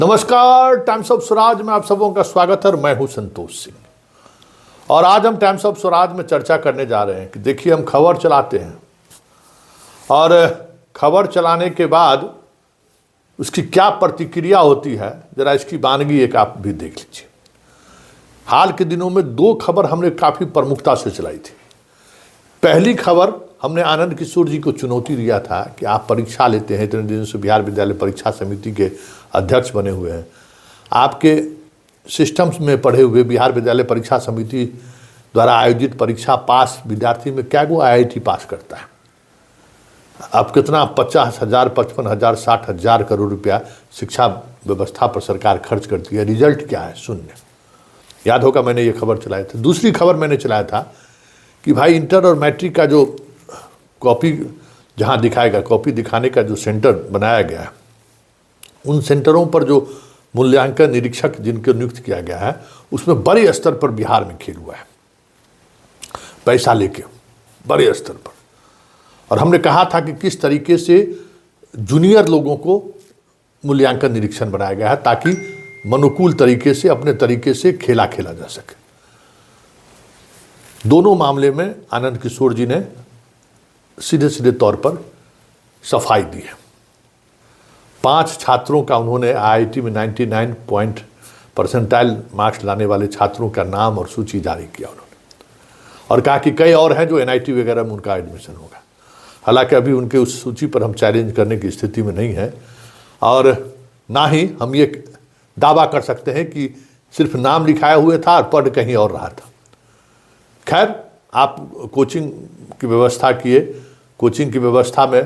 नमस्कार, times of Swaraj में आप सबों का स्वागत है। मैं हूं संतोष सिंह और आज हम टाइम्स ऑफ स्वराज में चर्चा करने जा रहे हैं कि देखिए, हम खबर चलाते हैं और खबर चलाने के बाद उसकी क्या प्रतिक्रिया होती है, जरा इसकी वानगी एक आप भी देख लीजिए। हाल के दिनों में दो खबर हमने काफ़ी प्रमुखता से चलाई थी। पहली खबर, हमने आनंद किशोर जी को चुनौती दिया था कि आप परीक्षा लेते हैं, इतने दिनों से बिहार विद्यालय परीक्षा समिति के अध्यक्ष बने हुए हैं, आपके सिस्टम्स में पढ़े हुए बिहार विद्यालय परीक्षा समिति द्वारा आयोजित परीक्षा पास विद्यार्थी में क्या वो IIT पास करता है? अब कितना 50,000, 55,000, 60,000 करोड़ रुपया शिक्षा व्यवस्था पर सरकार खर्च करती है, रिजल्ट क्या है? शून्य। याद होगा मैंने ये खबर चलाया था। दूसरी खबर मैंने चलाया था कि भाई इंटर और मैट्रिक का जो कॉपी जहाँ दिखाएगा, कॉपी दिखाने का जो सेंटर बनाया गया है, उन सेंटरों पर जो मूल्यांकन निरीक्षक जिनको नियुक्त किया गया है, उसमें बड़े स्तर पर बिहार में खेल हुआ है, पैसा लेके बड़े स्तर पर। और हमने कहा था कि किस तरीके से जूनियर लोगों को मूल्यांकन निरीक्षण बनाया गया है ताकि मनुकूल तरीके से, अपने तरीके से खेला जा सके। दोनों मामले में आनंद किशोर जी ने सीधे तौर पर सफाई दी है। 5 छात्रों का उन्होंने IIT में 99 परसेंटाइल मार्क्स लाने वाले छात्रों का नाम और सूची जारी किया उन्होंने, और कहा कि कई और हैं जो NIT वगैरह में उनका एडमिशन होगा। हालांकि अभी उनके उस सूची पर हम चैलेंज करने की स्थिति में नहीं है और ना ही हम ये दावा कर सकते हैं कि सिर्फ नाम लिखाया हुए था और पढ़ कहीं और रहा था। खैर, आप कोचिंग की व्यवस्था किए, कोचिंग की व्यवस्था में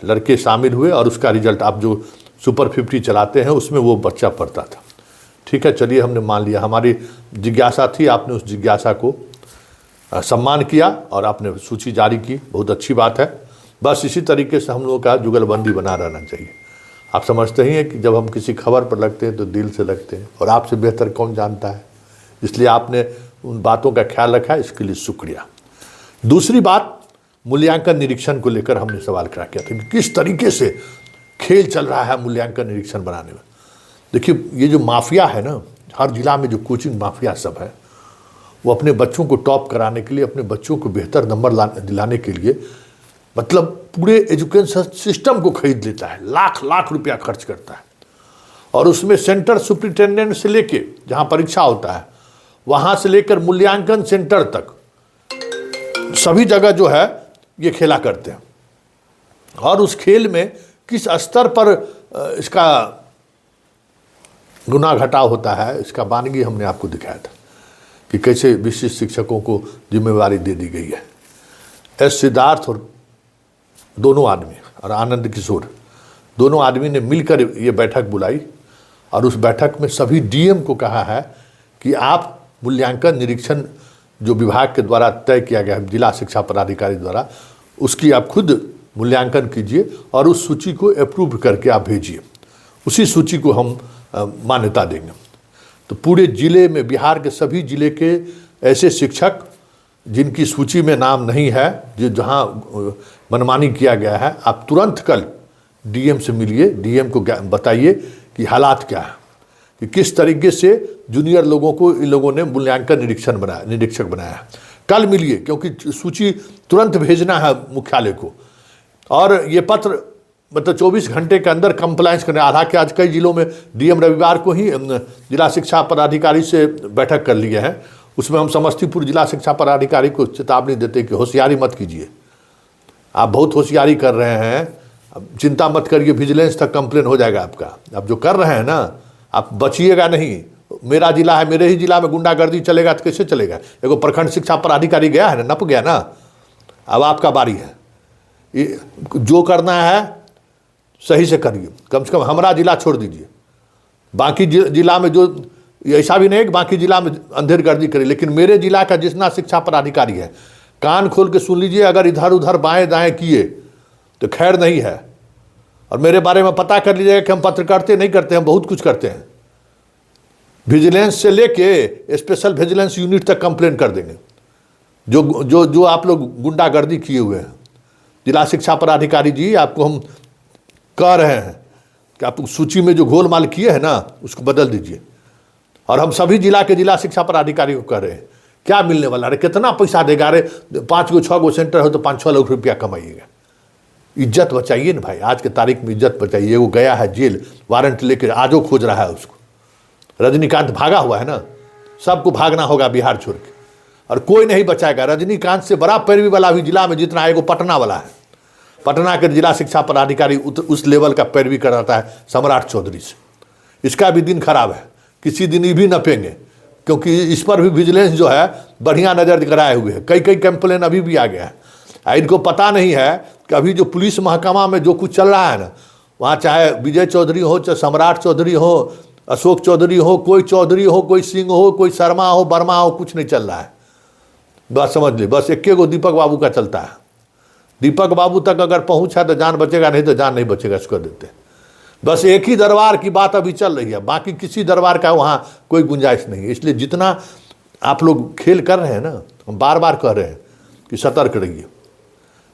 लड़के शामिल हुए और उसका रिजल्ट, आप जो सुपर 50 चलाते हैं उसमें वो बच्चा पढ़ता था। ठीक है, चलिए, हमने मान लिया, हमारी जिज्ञासा थी, आपने उस जिज्ञासा को सम्मान किया और आपने सूची जारी की, बहुत अच्छी बात है। बस इसी तरीके से हम लोगों का जुगलबंदी बना रहना चाहिए। आप समझते ही हैं कि जब हम किसी खबर पर लगते हैं तो दिल से लगते हैं, और आपसे बेहतर कौन जानता है, इसलिए आपने उन बातों का ख्याल रखा, इसके लिए शुक्रिया। दूसरी बात, मूल्यांकन निरीक्षण को लेकर हमने सवाल खड़ा किया था कि किस तरीके से खेल चल रहा है मूल्यांकन निरीक्षण बनाने में। देखिए, ये जो माफिया है ना, हर जिला में जो कोचिंग माफिया सब है, वो अपने बच्चों को टॉप कराने के लिए, अपने बच्चों को बेहतर नंबर दिलाने के लिए, मतलब पूरे एजुकेशन सिस्टम को खरीद लेता है, लाख रुपया खर्च करता है। और उसमें सेंटर सुपरिटेंडेंट से लेके, जहाँ परीक्षा होता है वहाँ से लेकर मूल्यांकन सेंटर तक, सभी जगह जो है ये खेला करते हैं। और उस खेल में किस स्तर पर इसका गुना घटाव होता है, इसका वानगी हमने आपको दिखाया था कि कैसे विशिष्ट शिक्षकों को जिम्मेवारी दे दी गई है। एस सिद्धार्थ और दोनों आदमी और आनंद किशोर, दोनों आदमी ने मिलकर ये बैठक बुलाई और उस बैठक में सभी DM को कहा है कि आप मूल्यांकन निरीक्षण जो विभाग के द्वारा तय किया गया है, जिला शिक्षा पदाधिकारी द्वारा, उसकी आप खुद मूल्यांकन कीजिए और उस सूची को अप्रूव करके आप भेजिए। उसी सूची को हम मान्यता देंगे। तो पूरे जिले में, बिहार के सभी जिले के ऐसे शिक्षक जिनकी सूची में नाम नहीं है, जो जहाँ मनमानी किया गया है, आप तुरंत कल DM से मिलिए, DM को बताइए कि हालात क्या है, कि किस तरीके से जूनियर लोगों को इन लोगों ने मूल्यांकन निरीक्षक बनाया है। कल मिलिए, क्योंकि सूची तुरंत भेजना है मुख्यालय को, और ये पत्र मतलब 24 घंटे के अंदर कंप्लायंस करने। हालांकि आज कई जिलों में DM रविवार को ही जिला शिक्षा पदाधिकारी से बैठक कर लिए हैं। उसमें हम समस्तीपुर जिला शिक्षा पदाधिकारी को चेतावनी देते कि होशियारी मत कीजिए, आप बहुत होशियारी कर रहे हैं, अब चिंता मत करिए, विजिलेंस तक कंप्लेन हो जाएगा आपका। आप जो कर रहे हैं ना, आप बचिएगा नहीं। मेरा जिला है, मेरे ही जिला में गुंडागर्दी चलेगा तो कैसे चलेगा? एगो प्रखंड शिक्षा पदाधिकारी गया है ना, नप गया ना, अब आपका बारी है। ये जो करना है सही से करिए, कम से कम हमारा जिला छोड़ दीजिए। बाकी जिला में जो, ऐसा भी नहीं कि बाकी जिला में अंधेरगर्दी करिए, लेकिन मेरे जिला का जितना शिक्षा पदाधिकारी है, कान खोल के सुन लीजिए, अगर इधर उधर बाएं दाएं किए तो खैर नहीं है। और मेरे बारे में पता कर लीजिएगा कि हम पत्रकारिता नहीं करते हैं, बहुत कुछ करते हैं। विजिलेंस से लेके स्पेशल विजिलेंस यूनिट तक कंप्लेन कर देंगे जो जो जो आप लोग गुंडागर्दी किए हुए हैं। जिला शिक्षा पदाधिकारी जी, आपको हम कह रहे हैं कि आप सूची में जो गोलमाल किए हैं ना उसको बदल दीजिए। और हम सभी जिला के जिला शिक्षा पदाधिकारी को कह रहे हैं, क्या मिलने वाला, अरे कितना पैसा देगा, अरे 5 गो 6 गो सेंटर हो तो 5-6 लाख रुपया कमाइएगा। इज्जत बचाइए ना भाई, आज के तारीख में इज्जत बचाइए। वो गया है जेल, वारंट लेकर आजो खोज रहा है उसको। रजनीकांत भागा हुआ है ना, सबको भागना होगा बिहार छोड़ के, और कोई नहीं बचाएगा। रजनीकांत से बड़ा पैरवी वाला भी जिला में जितना है वो पटना वाला है। पटना के जिला शिक्षा पदाधिकारी उस लेवल का पैरवी कराता है सम्राट चौधरी से। इसका भी दिन खराब है, किसी दिन ये भी नपेंगे, क्योंकि इस पर भी विजिलेंस जो है बढ़िया नज़र कराए हुए है। कई कंप्लेन अभी भी आ गया है। इनको पता नहीं है कि अभी जो पुलिस महकमा में जो कुछ चल रहा है ना, वहाँ चाहे विजय चौधरी हो, चाहे सम्राट चौधरी हो, अशोक चौधरी हो, कोई चौधरी हो, कोई सिंह हो, कोई शर्मा हो, वर्मा हो, कुछ नहीं चल रहा है। बस समझ ली, बस एक गो दीपक बाबू का चलता है। दीपक बाबू तक अगर पहुँच है तो जान बचेगा, नहीं तो जान नहीं बचेगा, इसको देते। बस एक ही दरबार की बात अभी चल रही है, बाकी किसी दरबार का वहाँ कोई गुंजाइश नहीं है। इसलिए जितना आप लोग खेल कर रहे हैं ना, हम बार बार कह रहे हैं कि सतर्क रहिए।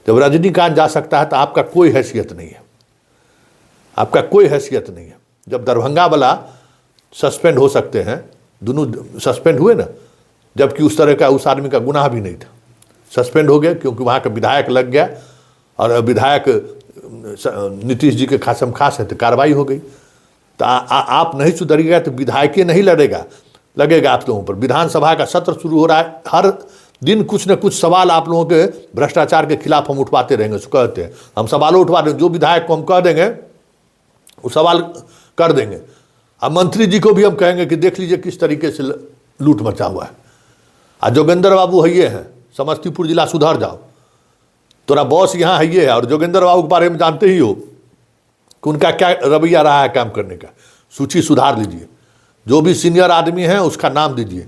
जब रजनीकांत जा सकता है तो आपका कोई हैसियत नहीं है, आपका कोई हैसियत नहीं है। जब दरभंगा वाला सस्पेंड हो सकते हैं, दोनों सस्पेंड हुए ना, जबकि उस तरह का उस आदमी का गुनाह भी नहीं था, सस्पेंड हो गया क्योंकि वहाँ का विधायक लग गया, और विधायक नीतीश जी के खासम खास है तो कार्रवाई हो गई। तो आप नहीं सुधरिएगा तो विधायक नहीं लगेगा आप लोगों पर। विधानसभा का सत्र शुरू हो रहा है, हर दिन कुछ न कुछ सवाल आप लोगों के भ्रष्टाचार के खिलाफ हम उठवाते रहेंगे। कहते हैं हम सवालों उठवा देंगे, जो विधायक को हम कह देंगे वो सवाल कर देंगे। अब मंत्री जी को भी हम कहेंगे कि देख लीजिए किस तरीके से लूट मचा हुआ है। आज जोगेंद्र बाबू है ये हैं, समस्तीपुर जिला सुधर जाओ, तोरा बॉस यहाँ है ये है। और जोगेंद्र बाबू के बारे में जानते ही हो कि उनका क्या रवैया रहा है काम करने का। सूची सुधार लीजिए, जो भी सीनियर आदमी है उसका नाम दीजिए।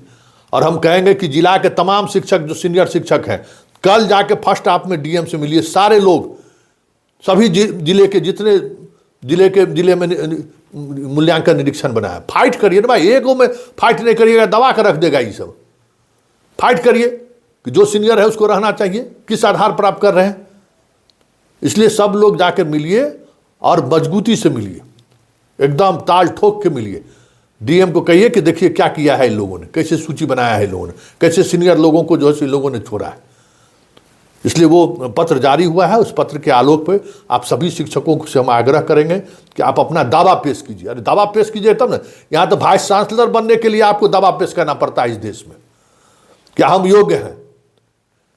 और हम कहेंगे कि जिला के तमाम शिक्षक जो सीनियर शिक्षक हैं, कल जाके फर्स्ट हाफ में डीएम से मिलिए। सारे लोग, सभी जिले के जितने जिले में मूल्यांकन निरीक्षण बनाया, फाइट करिए ना भाई। एक में फाइट नहीं करिएगा, दबा कर रख देगा ये सब। फाइट करिए कि जो सीनियर है उसको रहना चाहिए, किस आधार पर आप कर रहे हैं। इसलिए सब लोग जाकर मिलिए और मजबूती से मिलिए, एकदम ताल ठोक के मिलिए। डीएम को कहिए कि देखिए क्या किया है इन लोगों ने, कैसे सूची बनाया है इन लोगों ने, कैसे सीनियर लोगों को जो है इन लोगों ने छोड़ा है। इसलिए वो पत्र जारी हुआ है, उस पत्र के आलोक पे आप सभी शिक्षकों से हम आग्रह करेंगे कि आप अपना दावा पेश कीजिए। अरे दावा पेश कीजिए तब ना, यहाँ तो वाइस चांसलर बनने के लिए आपको दावा पेश करना पड़ता है इस देश में, क्या हम योग्य हैं।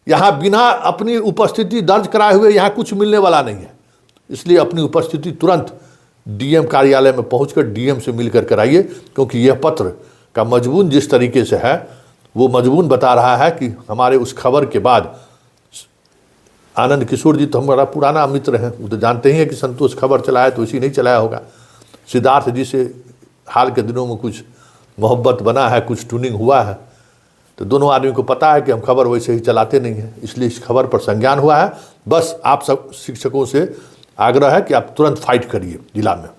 यहाँ बिना अपनी उपस्थिति दर्ज कराए हुए यहाँ कुछ मिलने वाला नहीं है। इसलिए अपनी उपस्थिति तुरंत डीएम कार्यालय में पहुंचकर डीएम से मिलकर कराइए, क्योंकि यह पत्र का मजमून जिस तरीके से है वो मजमून बता रहा है कि हमारे उस खबर के बाद आनंद किशोर जी तो हमारा पुराना मित्र हैं, वो तो जानते ही हैं कि संतोष खबर चलाया तो इसी नहीं चलाया होगा। सिद्धार्थ जी से हाल के दिनों में कुछ मोहब्बत बना है, कुछ ट्यूनिंग हुआ है, तो दोनों आदमी को पता है कि हम खबर वैसे ही चलाते नहीं हैं, इसलिए इस खबर पर संज्ञान हुआ है। बस आप सब शिक्षकों से आग्रह है कि आप तुरंत फाइट करिए जिला में।